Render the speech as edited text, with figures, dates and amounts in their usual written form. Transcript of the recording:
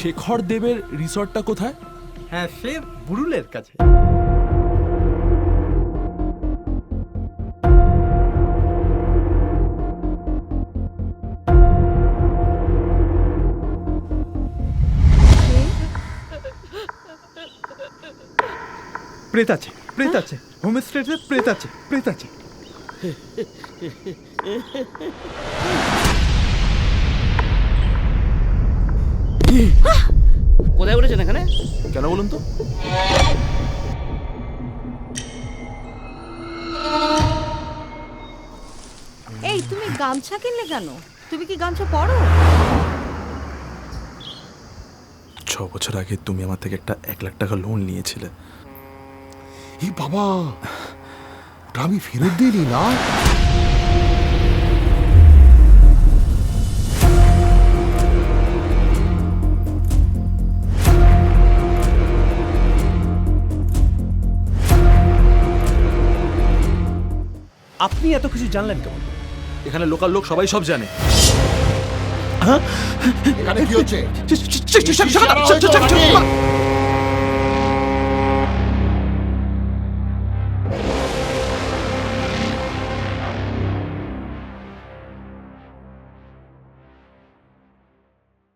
শেখর দেবের রিসর্টটা কোথায়? হ্যাঁ, সে বুরুলের কাছে। প্রেত আছে, প্রেত আছে, হোমস্টেতে প্রেত আছে, প্রেত আছে। কোথায় উঠেছেন এখানে? কেন বলুন তো? এই তুমি গামছা কিনলে কেন? তুমি কি গামছা পরো? 6 বছর আগে তুমি আমার থেকে একটা 1 লাখ টাকা লোন নিয়েছিলে। এই বাবা, ওটা আমি ফেরত দিইনি না। আপনি এত কিছু জানলেন কেমন? এখানে লোকাল লোক সবাই সব জানে। এখানে কি হচ্ছে? Shut up!